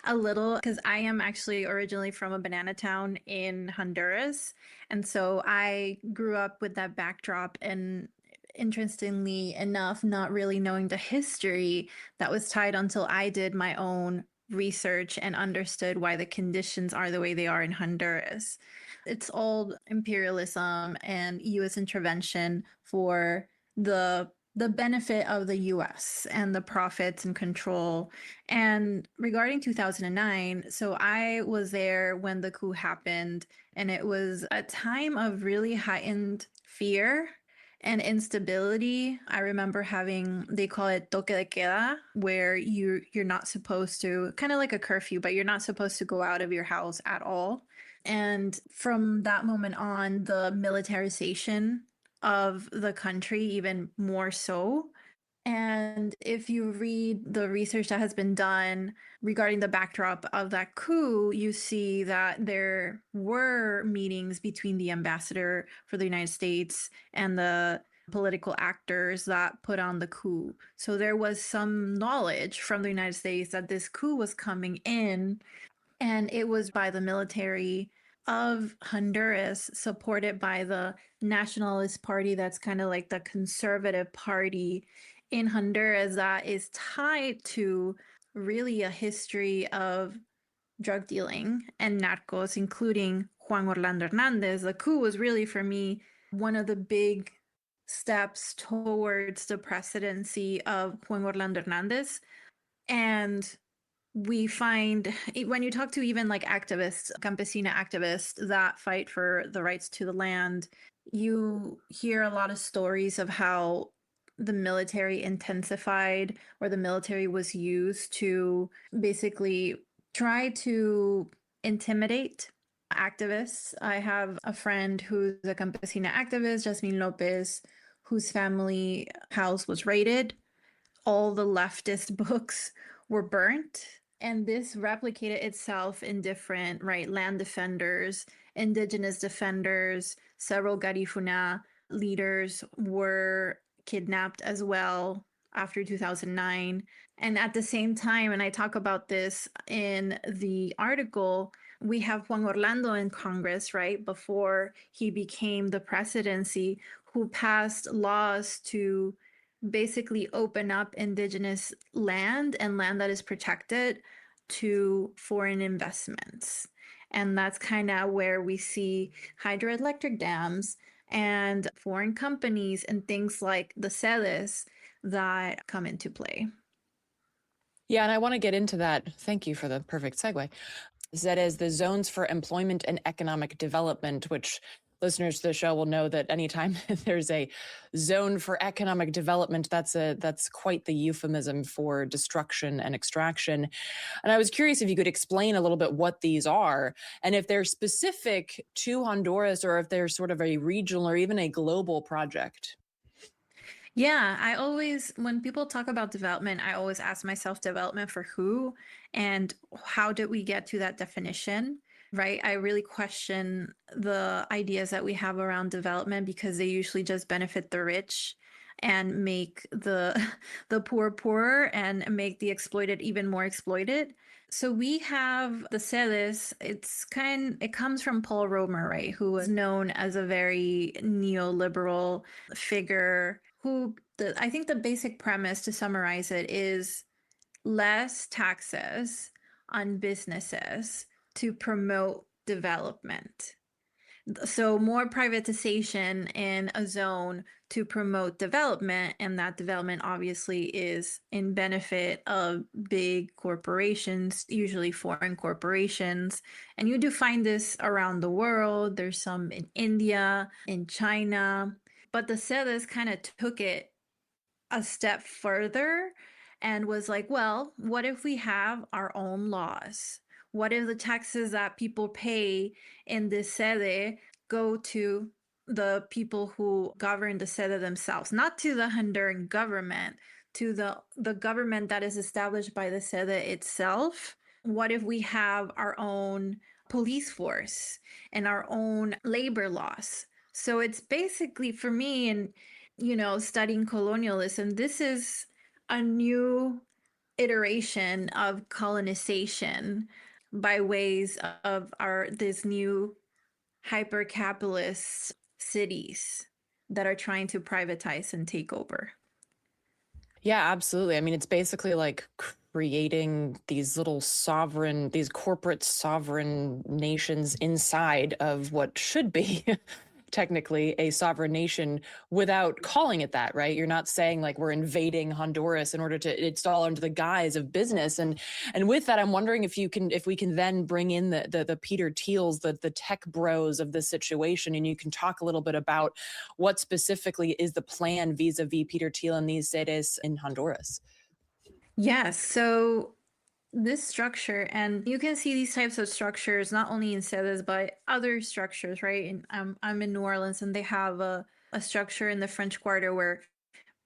a little, because I am actually originally from a banana town in Honduras. And so I grew up with that backdrop, and interestingly enough, not really knowing the history that was tied until I did my own research and understood why the conditions are the way they are in Honduras. It's all imperialism and US intervention for the benefit of the US and the profits and control. And regarding 2009, so I was there when the coup happened, and it was a time of really heightened fear and instability. I remember having, they call it toque de queda, where you're not supposed to, kind of like a curfew, but you're not supposed to go out of your house at all. And from that moment on, the militarization of the country even more so. And if you read the research that has been done regarding the backdrop of that coup, you see that there were meetings between the ambassador for the United States and the political actors that put on the coup. So there was some knowledge from the United States that this coup was coming in, and it was by the military of Honduras, supported by the Nationalist Party, that's kind of like the conservative party in Honduras, that is tied to really a history of drug dealing and narcos, including Juan Orlando Hernandez. The coup was really, for me, one of the big steps towards the presidency of Juan Orlando Hernandez. And we find, when you talk to even like activists, campesina activists that fight for the rights to the land, you hear a lot of stories of how the military intensified, or the military was used to basically try to intimidate activists. I have a friend who's a campesina activist, Jasmine Lopez, whose family house was raided. All the leftist books were burnt. And this replicated itself in different, land defenders, indigenous defenders, several Garifuna leaders were kidnapped as well. after 2009. And at the same time, and I talk about this in the article, we have Juan Orlando in Congress, right, before he became the presidency, who passed laws to basically open up indigenous land and land that is protected to foreign investments. And that's kind of where we see hydroelectric dams and foreign companies and things like the sedes that come into play. Yeah, and I want to get into that. Thank you for the perfect segue. That is the zones for employment and economic development, which listeners to the show will know that anytime there's a zone for economic development, that's quite the euphemism for destruction and extraction. And I was curious if you could explain a little bit what these are, and if they're specific to Honduras, or if they're sort of a regional or even a global project. Yeah, I always, when people talk about development, I always ask myself, development for who and how did we get to that definition, right? I really question the ideas that we have around development because they usually just benefit the rich and make the the poor poorer and make the exploited even more exploited. So we have the sedes. It comes from Paul Romer, right, who was known as a very neoliberal figure who I think the basic premise, to summarize it, is less taxes on businesses to promote development. So more privatization in a zone to promote development, and that development obviously is in benefit of big corporations, usually foreign corporations. And you do find this around the world. There's some in India, in China, but the sedes kind of took it a step further and was like, well, what if we have our own laws? What if the taxes that people pay in this sede go to the people who govern the sede themselves, not to the Honduran government, to the government that is established by the sede itself? What if we have our own police force and our own labor laws? So it's basically, for me, and studying colonialism, this is a new iteration of colonization by ways of this new hyper-capitalist cities that are trying to privatize and take over. Yeah, absolutely. I mean, it's basically like creating these corporate sovereign nations inside of what should be technically a sovereign nation without calling it that, right? You're not saying like we're invading Honduras in order to, it's all under the guise of business. And with that, I'm wondering if we can then bring in the Peter Thiels, the tech bros of this situation, and you can talk a little bit about what specifically is the plan vis-a-vis Peter Thiel and these sedes in Honduras. Yes. So this structure, and you can see these types of structures not only in sedes but other structures, right? And I'm in New Orleans, and they have a structure in the French Quarter where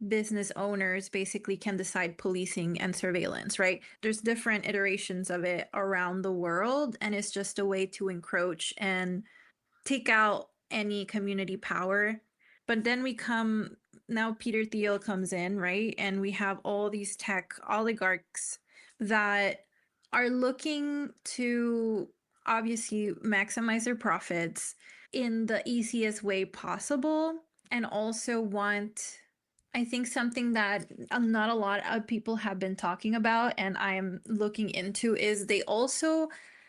business owners basically can decide policing and surveillance, right? There's different iterations of it around the world, and it's just a way to encroach and take out any community power. But then now Peter Thiel comes in, right? And we have all these tech oligarchs that are looking to obviously maximize their profits in the easiest way possible, and also want, I think, something that not a lot of people have been talking about and I'm looking into, is they also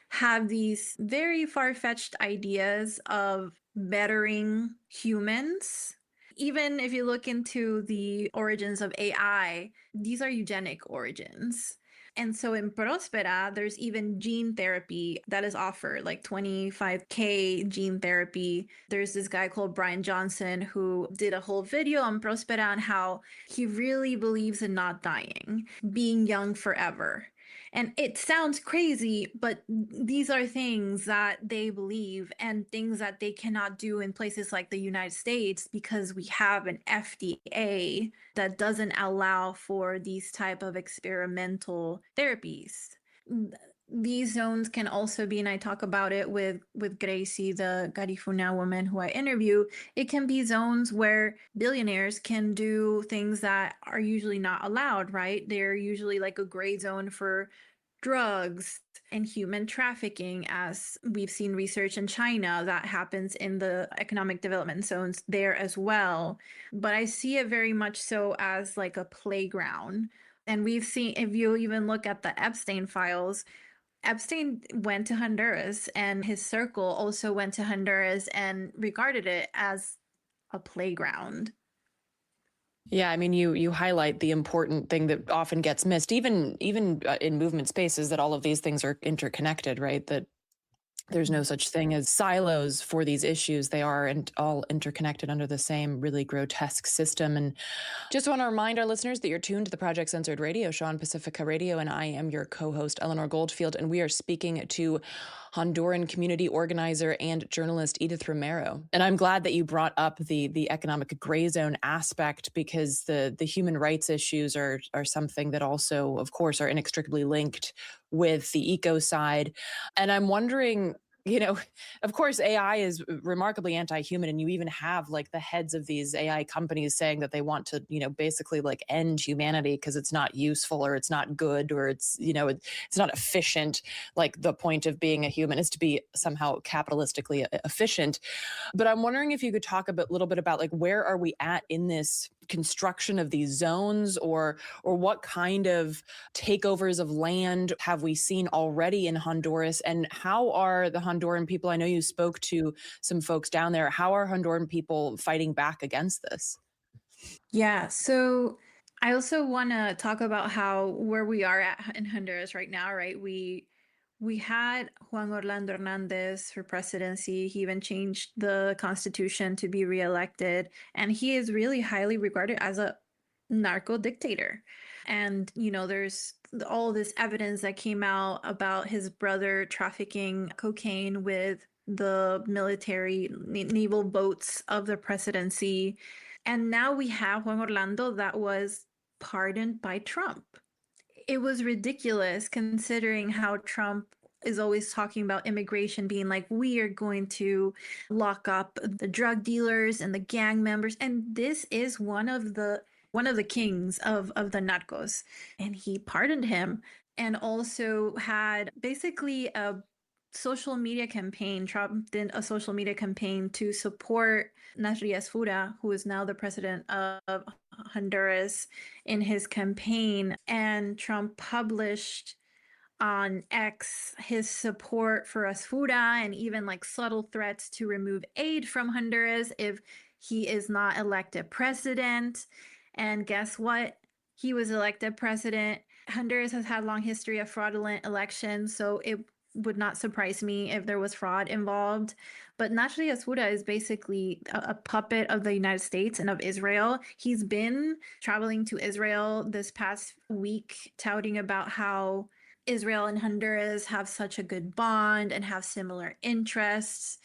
have these very far-fetched ideas of bettering humans. Even if you look into the origins of AI, these are eugenic origins. And so in Prospera, there's even gene therapy that is offered, like 25K gene therapy. There's this guy called Brian Johnson who did a whole video on Prospera on how he really believes in not dying, being young forever. And it sounds crazy, but these are things that they believe and things that they cannot do in places like the United States because we have an FDA that doesn't allow for these type of experimental therapies. these zones can also be, and I talk about it with Gracie, the Garifuna woman who I interview, it can be zones where billionaires can do things that are usually not allowed, right? They're usually like a gray zone for drugs and human trafficking, as we've seen research in China that happens in the economic development zones there as well. But I see it very much so as like a playground. And we've seen, if you even look at the Epstein files, Epstein went to Honduras and his circle also went to Honduras and regarded it as a playground. Yeah, I mean, you highlight the important thing that often gets missed, even in movement spaces, that all of these things are interconnected, right? That there's no such thing as silos for these issues. They are all interconnected under the same really grotesque system. And just want to remind our listeners that you're tuned to the Project Censored Radio Show on Pacifica Radio, and I am your co-host, Eleanor Goldfield, and we are speaking to Honduran community organizer and journalist Edith Romero. And I'm glad that you brought up the economic gray zone aspect, because the human rights issues are something that also, of course, are inextricably linked with the eco side. And I'm wondering, of course, AI is remarkably anti-human, and you even have like the heads of these AI companies saying that they want to, basically like end humanity because it's not useful or it's not good or it's not efficient. Like the point of being a human is to be somehow capitalistically efficient. But I'm wondering if you could talk a little bit about like where are we at in this construction of these zones, or what kind of takeovers of land have we seen already in Honduras, and how are the Honduran people, I know you spoke to some folks down there, how are Honduran people fighting back against this? Yeah, so I also want to talk about where we are at in Honduras right now, right? We had Juan Orlando Hernandez for presidency. He even changed the constitution to be reelected, and he is really highly regarded as a narco dictator. And there's all this evidence that came out about his brother trafficking cocaine with the military naval boats of the presidency. And now we have Juan Orlando that was pardoned by Trump. It was ridiculous considering how Trump is always talking about immigration being like, we are going to lock up the drug dealers and the gang members. And this is one of the kings of the narcos. And he pardoned him, and also had basically a social media campaign. Trump did a social media campaign to support Nasri Asfura, who is now the president of Honduras, in his campaign. And Trump published on X his support for Asfura, and even like subtle threats to remove aid from Honduras if he is not elected president. And guess what? He was elected president. Honduras has had a long history of fraudulent elections, so it would not surprise me if there was fraud involved. But Nasri Asfura is basically a puppet of the United States and of Israel. He's been traveling to Israel this past week, touting about how Israel and Honduras have such a good bond and have similar interests.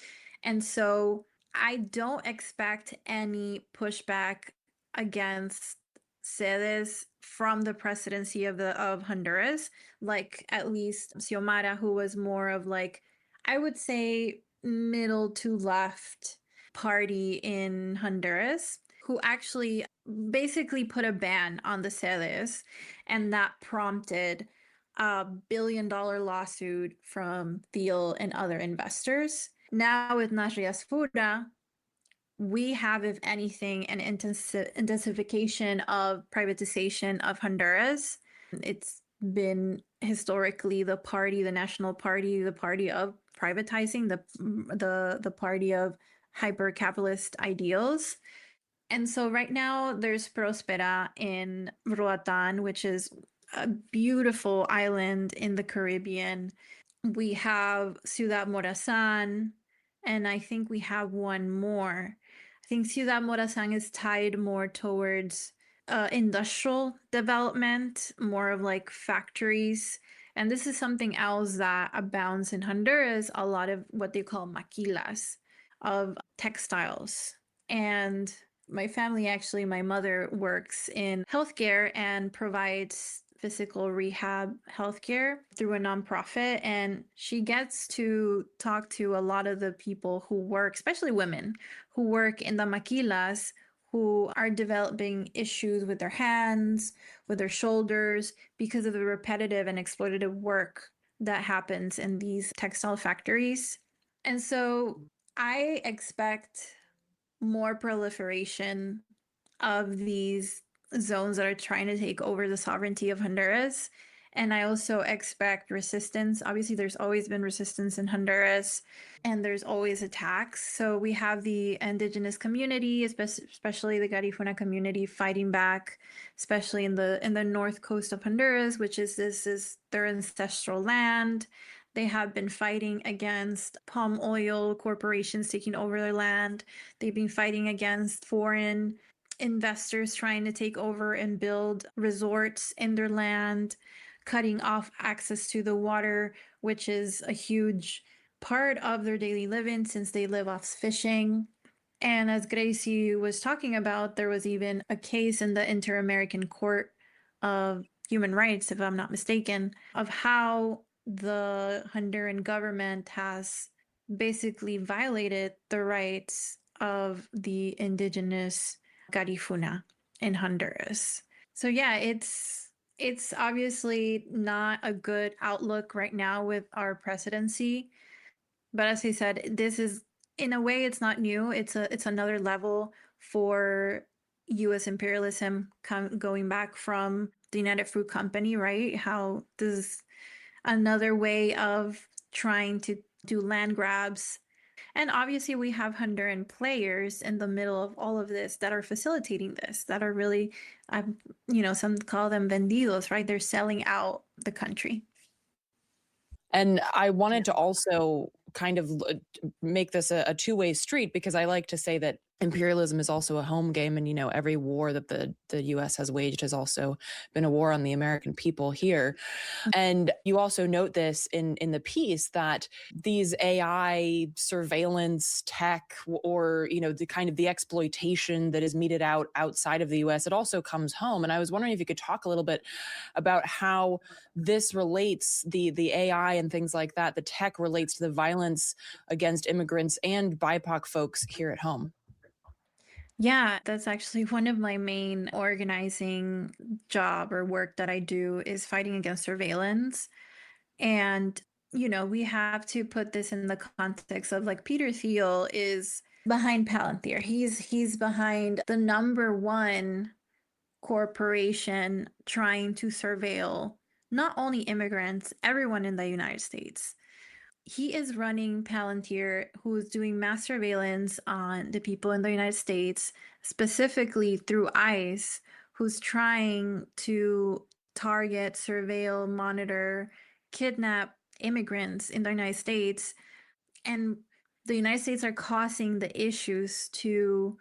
And so I don't expect any pushback against sedes from the presidency of Honduras, like at least Xiomara, who was more of like, I would say, middle to left party in Honduras, who actually basically put a ban on the sedes, and that prompted a $1 billion lawsuit from Thiel and other investors. Now with Nasri Asfura, we have, if anything, an intensification of privatization of Honduras. It's been historically the national party, the party of privatizing, the party of hyper-capitalist ideals. And so right now there's Prospera in Roatan, which is a beautiful island in the Caribbean. We have Ciudad Morazan, and I think we have one more. I think Ciudad Morazan is tied more towards industrial development, more of like factories. And this is something else that abounds in Honduras, a lot of what they call maquilas, of textiles. And my family, actually, my mother works in healthcare and provides physical rehab healthcare through a nonprofit, and she gets to talk to a lot of the people who work, especially women, who work in the maquilas, who are developing issues with their hands, with their shoulders, because of the repetitive and exploitative work that happens in these textile factories. And so I expect more proliferation of these zones that are trying to take over the sovereignty of Honduras. And I also expect resistance. Obviously, there's always been resistance in Honduras, and there's always attacks. So we have the indigenous community, especially the Garifuna community, fighting back, especially in the north coast of Honduras, which is their ancestral land. They have been fighting against palm oil corporations taking over their land. They've been fighting against foreign investors trying to take over and build resorts in their land, cutting off access to the water, which is a huge part of their daily living since they live off fishing. And as Gracie was talking about, there was even a case in the Inter-American Court of Human Rights, if I'm not mistaken, of how the Honduran government has basically violated the rights of the indigenous Garifuna in Honduras. So yeah, it's obviously not a good outlook right now with our presidency. But as I said, this is, in a way, it's not new. It's another level for U.S. imperialism going back from the United Fruit Company, right? How this is another way of trying to do land grabs. And obviously, we have Honduran players in the middle of all of this that are facilitating this, that are really, some call them vendidos, right? They're selling out the country. And I wanted to also kind of make this a two-way street, because I like to say that imperialism is also a home game. And, every war that the U.S. has waged has also been a war on the American people here. And you also note this in the piece, that these AI surveillance tech, or, the kind of the exploitation that is meted out outside of the U.S., it also comes home. And I was wondering if you could talk a little bit about how this relates, the AI and things like that, the tech relates to the violence against immigrants and BIPOC folks here at home. Yeah, that's actually one of my main organizing job or work that I do, is fighting against surveillance. And, we have to put this in the context of, like, Peter Thiel is behind Palantir. He's behind the number one corporation trying to surveil not only immigrants, everyone in the United States. He is running Palantir, who's doing mass surveillance on the people in the United States, specifically through ICE, who's trying to target, surveil, monitor, kidnap immigrants in the United States. And the United States are causing the issues to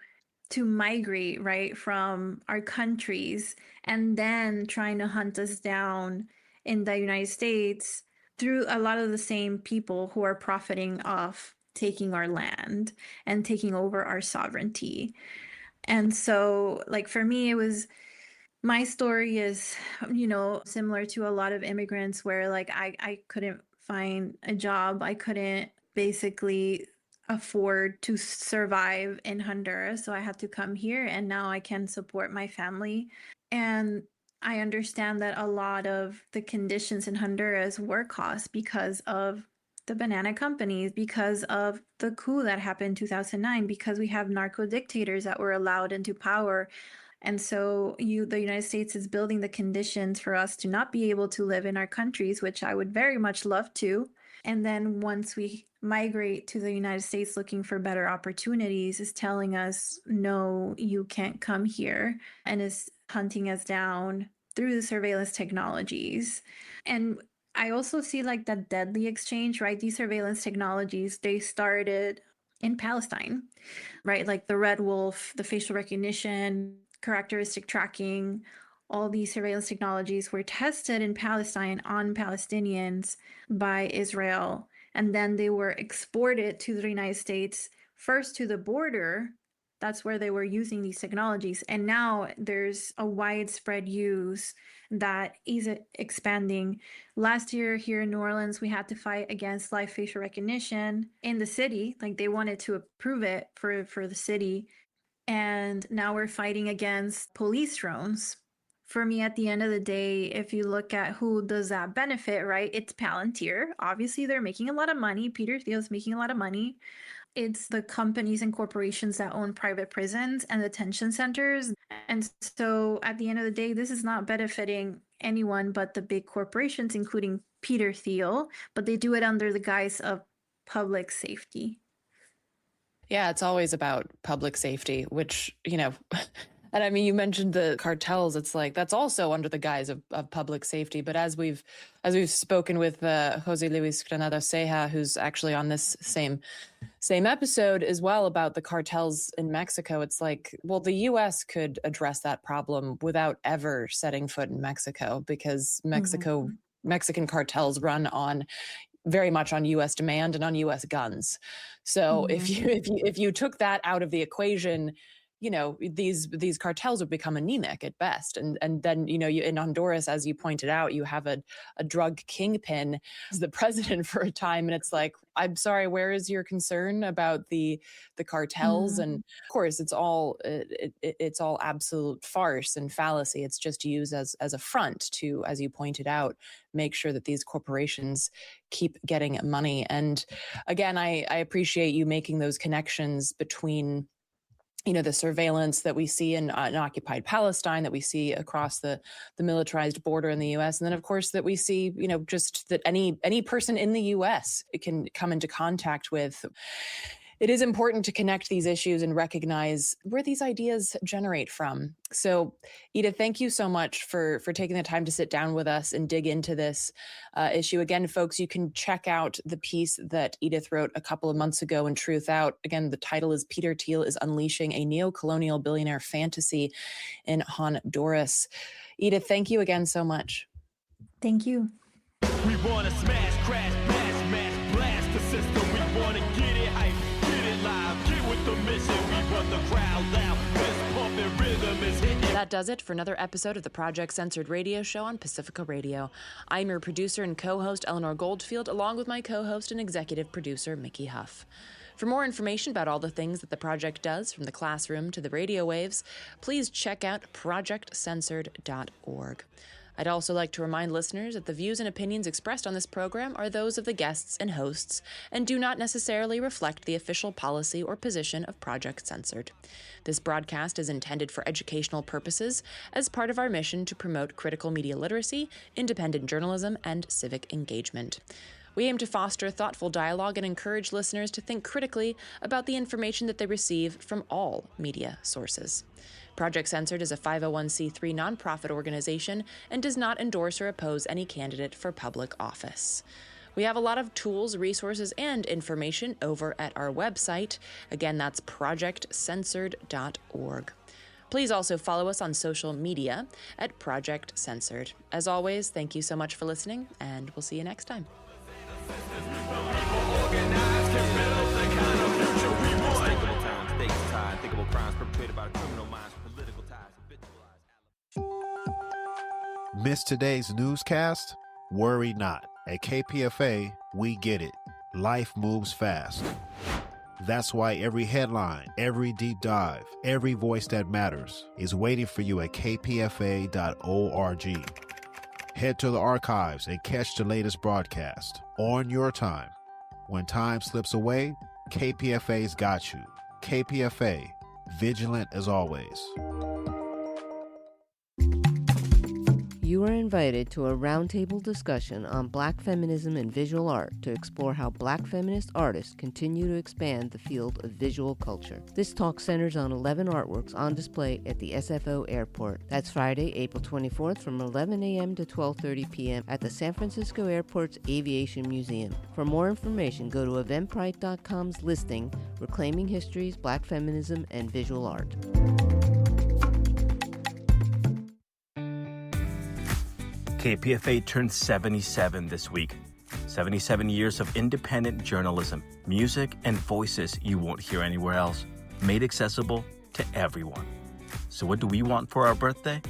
migrate, right, from our countries, and then trying to hunt us down in the United States through a lot of the same people who are profiting off taking our land and taking over our sovereignty. And so, like, for me, my story is, similar to a lot of immigrants, where, like, I couldn't find a job. I couldn't basically afford to survive in Honduras. So I had to come here, and now I can support my family. And I understand that a lot of the conditions in Honduras were caused because of the banana companies, because of the coup that happened in 2009, because we have narco dictators that were allowed into power. And so the United States is building the conditions for us to not be able to live in our countries, which I would very much love to. And then once we migrate to the United States looking for better opportunities, is telling us, no, you can't come here, and is hunting us down through the surveillance technologies. And I also see, like, that deadly exchange, right? These surveillance technologies, they started in Palestine, right? Like the Red Wolf, the facial recognition, characteristic tracking, all these surveillance technologies were tested in Palestine on Palestinians by Israel. And then they were exported to the United States, first to the border, That's where they were using these technologies. And now there's a widespread use that is expanding. Last year here in New Orleans, we had to fight against live facial recognition in the city. Like they wanted to approve it for the city. And now we're fighting against police drones. For me, at the end of the day, if you look at who does that benefit, right? It's Palantir. Obviously, they're making a lot of money. Peter Thiel is making a lot of money. It's the companies and corporations that own private prisons and detention centers. And so at the end of the day, this is not benefiting anyone but the big corporations, including Peter Thiel, but they do it under the guise of public safety. Yeah, it's always about public safety, which, and I mean, you mentioned the cartels. It's like that's also under the guise of public safety. But as we've spoken with José Luis Granados Ceja, who's actually on this same episode as well about the cartels in Mexico, it's like, well, the U.S. could address that problem without ever setting foot in Mexico, because Mexican cartels run on very much on U.S. demand and on U.S. guns. So if you took that out of the equation, these cartels would become anemic at best. And then, in Honduras, as you pointed out, you have a drug kingpin as the president for a time. And it's like, I'm sorry, where is your concern about the cartels? And of course, it's all absolute farce and fallacy. It's just used as a front to, as you pointed out, make sure that these corporations keep getting money. And again, I appreciate you making those connections between the surveillance that we see in occupied Palestine, that we see across the militarized border in the U.S., and then, of course, that we see, just that any person in the U.S. can come into contact with. It is important to connect these issues and recognize where these ideas generate from. So, Edith, thank you so much for taking the time to sit down with us and dig into this issue. Again, folks, you can check out the piece that Edith wrote a couple of months ago in Truth Out. Again, the title is Peter Thiel is Unleashing a Neo-Colonial Billionaire Fantasy in Honduras. Edith, thank you again so much. Thank you. We want to smash, crash, mash, blast the system. We want to get it hype. Get with the mission, we run the crowd loud. This pumping rhythm is hitting. That does it for another episode of the Project Censored radio show on Pacifica Radio. I'm your producer and co-host Eleanor Goldfield, along with my co-host and executive producer Mickey Huff. For more information about all the things that the project does, from the classroom to the radio waves, please check out projectcensored.org. I'd also like to remind listeners that the views and opinions expressed on this program are those of the guests and hosts and do not necessarily reflect the official policy or position of Project Censored. This broadcast is intended for educational purposes as part of our mission to promote critical media literacy, independent journalism, and civic engagement. We aim to foster thoughtful dialogue and encourage listeners to think critically about the information that they receive from all media sources. Project Censored is a 501c3 nonprofit organization and does not endorse or oppose any candidate for public office. We have a lot of tools, resources, and information over at our website. Again, that's projectcensored.org. Please also follow us on social media at Project Censored. As always, thank you so much for listening, and we'll see you next time. Missed today's newscast? Worry not. At KPFA, we get it. Life moves fast. That's why every headline, every deep dive, every voice that matters is waiting for you at kpfa.org. Head to the archives and catch the latest broadcast on your time. When time slips away, KPFA's got you. KPFA, vigilant as always. You are invited to a roundtable discussion on Black feminism and visual art to explore how Black feminist artists continue to expand the field of visual culture. This talk centers on 11 artworks on display at the SFO Airport. That's Friday, April 24th from 11 a.m. to 12:30 p.m. at the San Francisco Airport's Aviation Museum. For more information, go to eventbrite.com's listing, Reclaiming Histories, Black Feminism, and Visual Art. KPFA turned 77 this week. 77 years of independent journalism, music, and voices you won't hear anywhere else. made accessible to everyone. So what do we want for our birthday?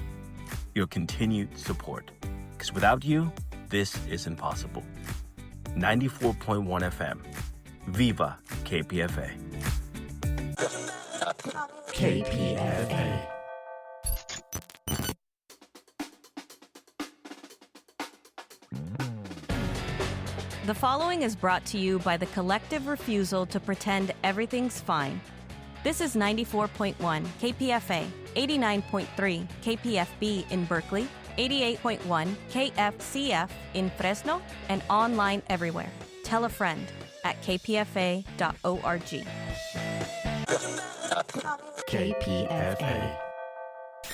Your continued support. Because without you, this isn't possible. 94.1 FM. Viva KPFA. KPFA. The following is brought to you by the collective refusal to pretend everything's fine. This is 94.1 KPFA, 89.3 KPFB in Berkeley, 88.1 KFCF in Fresno, and online everywhere. Tell a friend at kpfa.org. KPFA.